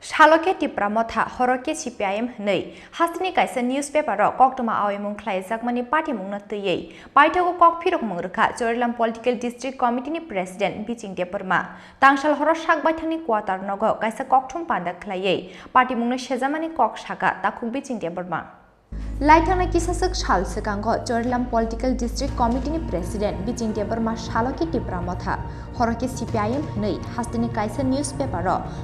Shaloke Tipramotha, Horoke CPIM Nei, Hastini Kaisa newspaper, Koktoma Awimung Khlaikha Mani Party Mungnatuye, Paitago Kok Pirok Murka, Chorilam Political District Committee President Biching Debbarma, Tangshal Horoshak Baitani Quarter Nogo, Kaisa Koktum Panda Klaye, Party Mungna Shazamani Kok Shaka, Takuk Biching Debbarma. Laitana Kisasak Shal Sekango, Chorilam Political District Committee President Biching Debbarma Shaloke Tipramotha, Horoke CPIM Nei, Hastini Kaisa newspaper,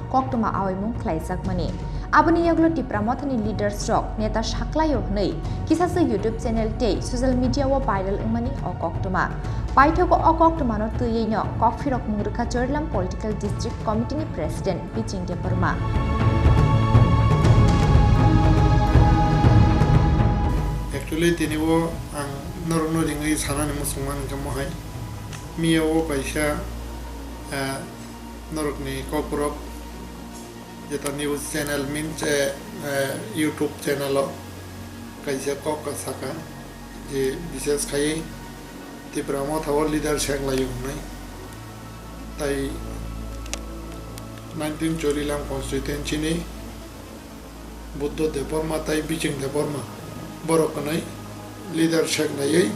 Koktoma Awimung Khlaikha Mani. Aboni Yaglo Tipramothani leader stock, Neta Shaklayo Nei, Kisasa YouTube channel Tay, social media wa viral Mani or Koktoma. Paitogo or Koktoma no Tuyeno, Kokfirok Murka Chorilam Political District Committee President Biching Debbarma. Actually, tiniwo ang norno dingai sana ni musuman kamohai. Miawo kaisa norok ni koprok. Jeta news channel mince YouTube channel lo kaisa kok kasaka. Je bises kai Tripura thawal leader shang layung nai. Tai 19 Chorilam constituent Chini Budha Debbarma tai Biching Debbarma. Borokanai leader shak na yei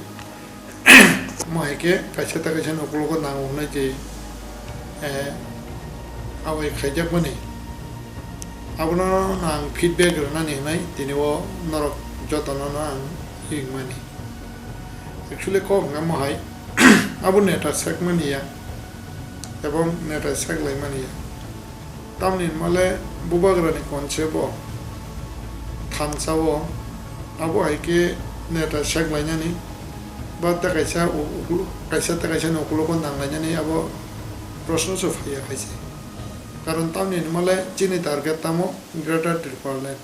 mahike kaisa ta kaisa noklo ko nang na je awai khaijak bani abuna nang feedback na ni nai tiniwo norok jotana na ing mani actually ko ngam hai abun neta shak mani ya ebong neta shak lai mani ya tamni male bubagrani konchebo thansawo Abu Haike Neta Shak Lanyani, but the Kaisa no Kulokon Lanyani about Prosnos of Hia Haisi. Karantam in Malay, Chini target Tamo, Greater Tripura.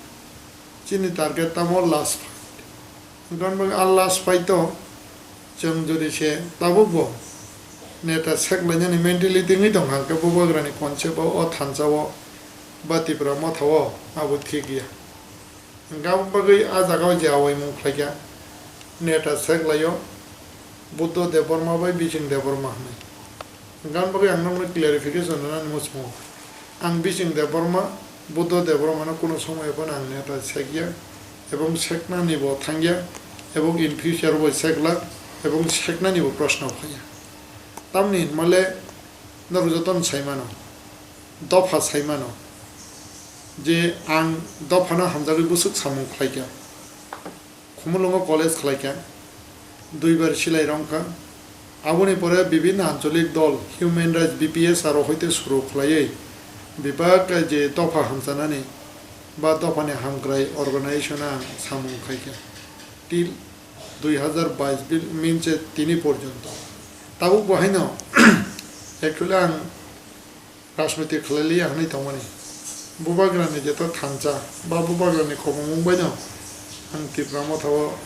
Chini target Tamo last fight. Don't all last fight though, Chum Judice, Tabubo, Neta Shak Lanyani mentally thinking on Hankabubo Granny Conchebo or Tansawo, but the Bramotawo, I would kick you. Gam bagi azagaw jawai mung Khlaikha neta seglayo Budha Debbarma by Biching Debbarma ne gam bagi angam clarification na musmo ang Biching Debbarma Budha Debbarma na kuno somoy pon ang neta segya ebong sekna nibo thangya ebong in future bo segla ebong sekna nibo proshno phaya tamni male narujoton saimano dofa saimano je ang dofana hamjari busuk samung Khlaikha Khumulungo college Khlaikha দুইবার সিলাই রংকা আবনি পরে বিভিন্ন আঞ্চলিক দল human rights BPS আর হইতে শুরু খাইয়ে বিভাগ যে দফা হামসানানি বা দফানে হামগ্রাই অর্গানাইজেশনা সামুং Khlaikha টিল 2022 বিল মিনচে তিনি পর্যন্ত তাও বহাইন একচুয়ালি আং রাজনৈতিক খালালি আহনি তমনি Bubagrani jeta thancha ba bubagrani khomong baino ang Tripura thawo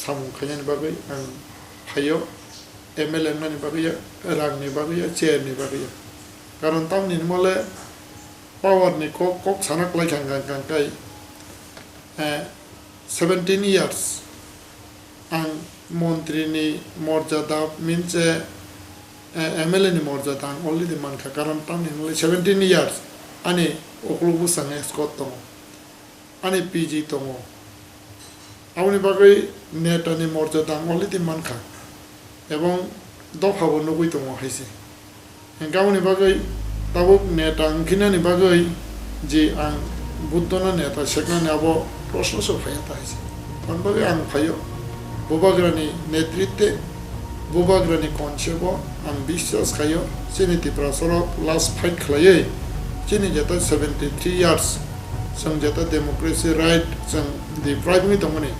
samung khayan bagai ang phayo MLM nani bagai rang ni bagai chair ni bagai karon tam ni mole power ni kok sanak lai kan kai 17 years ang montri ni morjada minche MLA ni morjada only the man karon tam ni mole 17 years ani oklubu sange skot tongo ani PG tongo awni bagai neta ni morjada only the man kha ebong dofa bo nugui tongo haise engawni bagai tabuk neta angkina ni bagai je ang buddona neta sekna ni abo proshno so phaya haise kon bagai ang phayo bubagrani netritwe bubagrani konchebo ang bishwas khayo Chini Tripura soro last fight khlaye Chini jata 73 years sang jata democracy right sang the prime mi tomone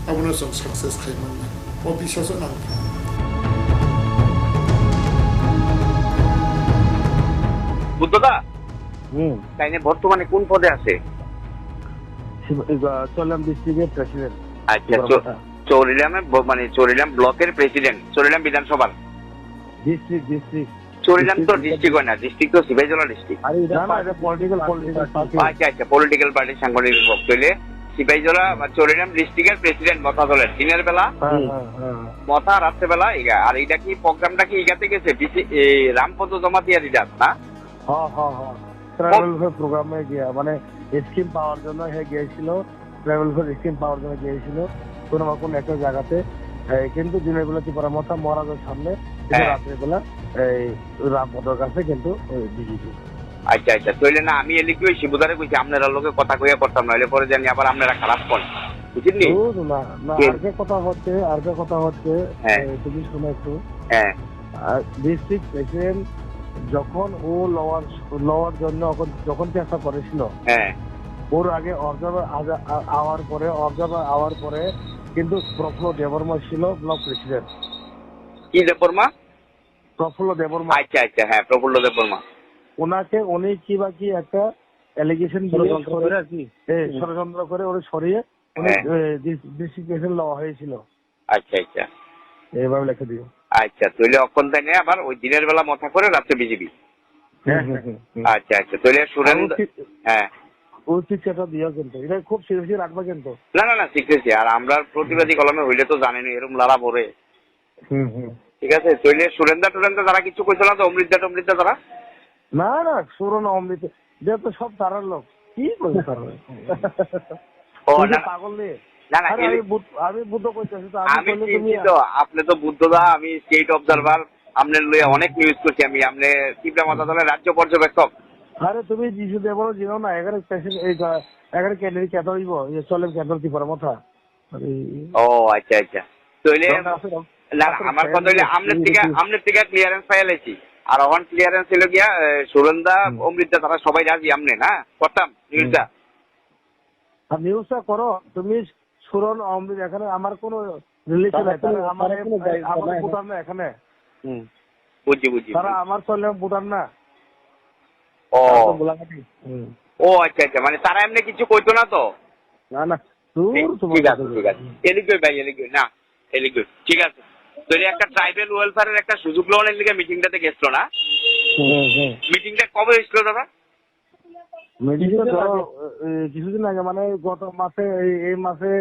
abuna sang success khaiman o biswaso nang বুদ্ধদা তাইনে বর্তমানে কোন পদে আছে চরিলাম ডিস্ট্রিক্টের president আচ্ছা চরিলাম ব্লকের president Charilam বিধানসভার district Charilam তো district হয় না ডিস্ট্রিক্ট তো সিপাহীজলা ডিস্ট্রিক্ট আরে এটা পলিটিক্যাল পার্টি আচ্ছা পলিটিক্যাল পার্টি সাংগঠনিক বক্তব্যে সিপাহীজলা বা চরিলাম ডিস্ট্রিক্টের প্রেসিডেন্ট মথা দলের দিনের বেলা মথা রাত্রে বেলা ইগা আর এটা কি প্রোগ্রামটা কি ইগাতে গেছে রামপদ জমাতিয়া দিদাস না হ্যাঁ ট্রাভেল প্রোগ্রামে গিয়া মানে স্কিম পাওয়ার জন্য গিয়েছিল, ট্রাভেল ফর স্কিম পাওয়ার জন্য গিয়েছিল কোনো না কোনো একটা জায়গাতে, কিন্তু দিনের বেলা ত্রিপুরা মথা মহারাজের সামনে, রাত্রের বেলা এই রামপদর কাছে কিন্তু বিজেপি। আচ্ছা আচ্ছা, তইলে না আমি এলি কি ওই শিবুদারে কইছি আপনারা লোকে কথা কইয়া করতাম, নইলে পরে জানি আবার আপনারা খারাপ করেন, বুঝলি? না না, আর কে কথা হচ্ছে তুমি শুনো একটু। ডিস্ট্রিক্ট প্রেসিডেন্ট যখন ও লওয়ার জন্য যখন চেষ্টা করেছিল, ওর আগে আওয়ার পরে কিন্তু প্রফুল্ল দেববর্মা ছিল ব্লক প্রেসিডেন্ট। কি দেববর্মা? প্রফুল্ল দেববর্মা। আচ্ছা আচ্ছা, হ্যাঁ প্রফুল্ল দেববর্মা। উনি কি বাকি একটা এলিগেশন ষড়যন্ত্র করে ওরে সরিয়ে ডিস্ট্রিক্ট প্রেসিডেন্ট লওয়া হয়েছিল। আচ্ছা আচ্ছা, এইভাবে লিখে দিও। আচ্ছা, তইলে অক্ষণ তাই নিয়ে আবার ওই দিনের বেলা মাথা করে রাত্রে বিজেপি। আচ্ছা আচ্ছা, তইলে সুরেন্দ্র ও শিক্ষাটা দিও, কিন্তু এটা খুব সিরিয়াসলি রাখবা কিন্তু। না না না, শিখতেছি। আর আমরা প্রতিবাদী কলমে হইলে তো জানেনি এরকম লালা ভরে। ঠিক আছে, তইলে সুরেন্দ্র যারা কিছু কইছিল না তো, অমৃতা যারা? না না, সুরন অমৃত যে তো সব তারার লোক, কি কইছে তারা? ও না পাগল নেই। না না, আমি বুদ্ধ কইতেছি তো, আমি চিন্তিত। আপনি তো বুদ্ধদা, আমি স্টেট অবজারভার, আপনার লইয়া অনেক নিউজ করছি আমি। আপনি ত্রিপুরা মজা দলের রাজ্য পর্যবেক্ষক। আরে তুমি যিশু দেবরও জিনো না, এখানে ক্যান্ডিডেট কেন হইব, চলেন কেন ত্রিপুরা মথা। ও আচ্ছা আচ্ছা, তইলে না আমার কথা হইলে আমনের থেকে ক্লিয়ারেন্স পাইলাইছি। আর ওখান ক্লিয়ারেন্স ছিল গিয়া সুরেন্দা অমৃতা তারা সবাই রাজি, আমনে না করতাম নিউজটা করো তুমি। সুরন অমৃত এখানে আমার কোনো রিলেশন নাই, আমার ভুটান না এখানে। বুঝি তারা আমার চলে ভুটান না। ও আচ্ছা আচ্ছা, মানে তারা এমনি কিছু কইতো না তো? না না, ঠিক আছে এলিগই ভাই, এলিগই না এলিগই, ঠিক আছে। তো একটা ট্রাইবেল ওয়েলফেয়ারের একটা সুযোগ লোনের লিগে মিটিংটাতে গেছিল না? মিটিংটা কবে হয়েছিল দাদা? কিছুদিন আগে, মানে গত মাসে, এই মাসে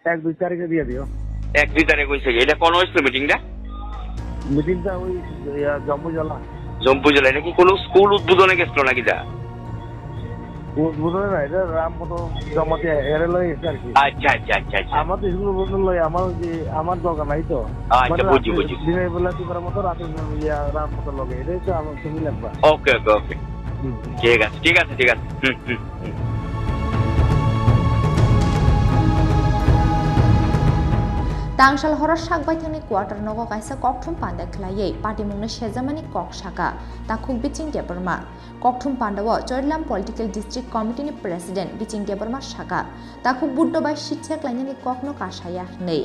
1-2 তারিখে দিয়ে দিও। 1-2 তারিখ হয়েছে। এটা কোন হয়েছিল মিটিংটা? ওই জম্পু জেলা। এটা কি কোনো স্কুল উদ্বোধনে গেছিল নাকি? উদ্বোধনে না, এটা রামপদ জমাতে এর লই গেছে আর কি। আচ্ছা আচ্ছা আচ্ছা আচ্ছা, আমার তো স্কুল উদ্বোধন লই আমার দরকার নাই তো। আচ্ছা বুঝি। দিনের বেলা ত্রিপুরার মতো রাতের রামপদ লগে, এটাই তো আমার তুমি লাগবা। ওকে ঠিক আছে। Tangshal horas sakbaithani quarter nogo kaisa kokthum panda khlaiye party mungna sejamani kok saka takuk Biching Debbarma kokthum pandawo Choilam Political District Committee ni President Biching Debbarma saka takuk buddo bai shitcha klainani kokno kasaya nei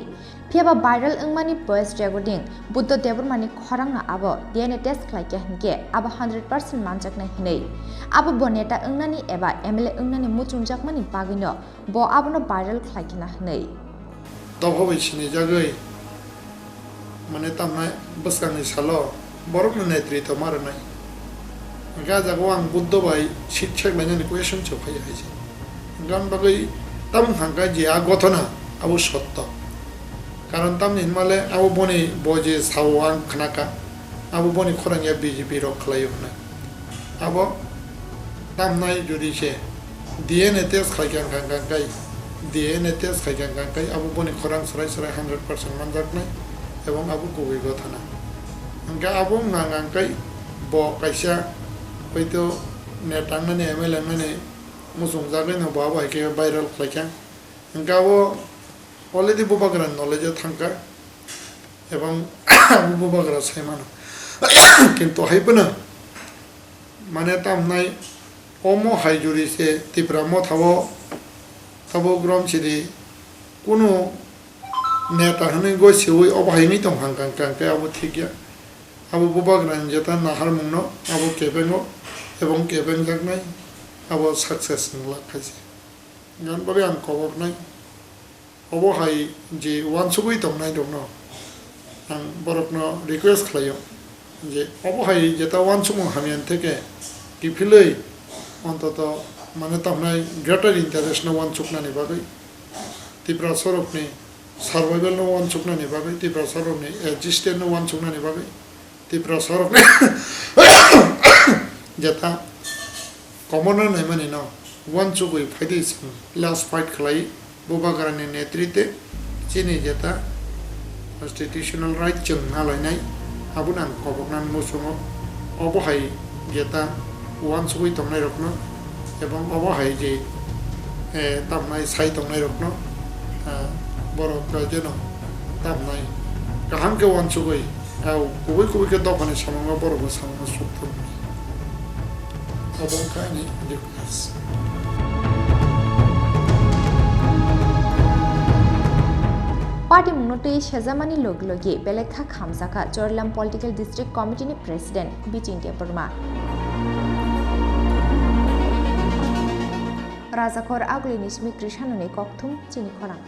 phiaba viral engmani voice recording buddo Debbarmani Khorangno abo DNA test khlaike hinke abo 100% Manjaknai nei abo boneta engnani eba MLA engnani muchungjakmani bagino bo abono viral khlaikina nei তবে চিনি জায়গায় মানে তামনায় বসকানি সালো বরফ নেতৃত্ব মার নাই গাজাগো আং বুদ্ধ ভাই শিক্ষক লাইনানি কোয়েশন চফাই হয়েছে গান বাগৈ তাম হাঙ্কা যে ঘটনা আবু সত্য কারণ তাম নিমালে আবু বনি বজে সাওয়াং খানাকা আবু বনি খরাঙ্গিয়া বিজেপি রক্ষলাই না আবো তামনাই যদি সে ডিএনএ টেস্ট খাইকাং গাঙ্গাই DNA test খাইকাঙ্কাই আবু বনি খরাং সরাই 100% Manjaknai এবং আবু কবি কথা না আঙ্কা আবু নাঙ্গাঙ্কাই ব কাইসা হয়তো নেটাঙ্গানি MLA মানে মুসুং জাগাই না বাবা কে ভাইরাল খাইকাং আঙ্কা আবু অলরেডি বুবাগ্রান নলেজে থাঙ্কা এবং আবু বুবাগ্রা সাইমানো কিন্তু হাইবনা মানে তামনাই অমো হাইজুরিসে ত্রিপুরা মথাবো তাবো গ্রাম ছিদি কোনো নেতা হনে গইছে ওই অবাহিনী দং হাঙ্কাঙ্কাঙ্কাই আবু ঠিকিয়া আবু বুবাগ্রান যেটা নাহার মুংনো আবু কেবেঙ্গো এবং কেবেং জাগনাই আবু সাকসেস লাখাইছে গান বাবে আন খবর নাই অবহাই যে ওয়ানসুগুই দংনাই দংনো আं বরকনো রিকোয়েস্ট খালাইও যে অবহাই যেটা ওয়ানসুমু হামিয়ান থেকে কিফিলই অন্তত মানে তামনাই গ্রেটার ইন্টারন্যাশনাল ওয়ানসুকনানি বাগৈ ত্রিপুরা সরকনি সার্ভাইভাল ওয়ানসুকনানি বাগৈ ত্রিপুরা সরকনি এক্সিস্টেন্ট ওয়ানসুকনানি বাগৈ ত্রিপুরা সরকনি যেটা কমনার নাই মানে ন वन चुगुई फाइदे लास्ट फाइट खलाई बुबागारानि नेतृत्वे चिनी जेता कन्स्टिट्यूशनल राइट जों नालायनाय हाबुनां कबकनान मुसुङो अबहाय जेता वन चुगुई तंनाय रखनो एवं अबहाय जे तामनाय साइ तंनाय रखनो बर'फ्रा जेन तामनाय गाहाम के वन चुगुई गुबै गुबै के दफानि सामङा बर'बो सामङा सुक्तम अबंखानि दिक्कस पार्टी मुंगनोटै शेजामानि लोगलोगे बेलेखा खामजाखा चोरलाम पॉलिटिकल डिस्ट्रिक्ट कमिटीनि प्रेसिडेंट बिचिं देबर्मा राजाखर आगुलिनि स्मी कृष्णानुनि कक्थुम चिनि खरां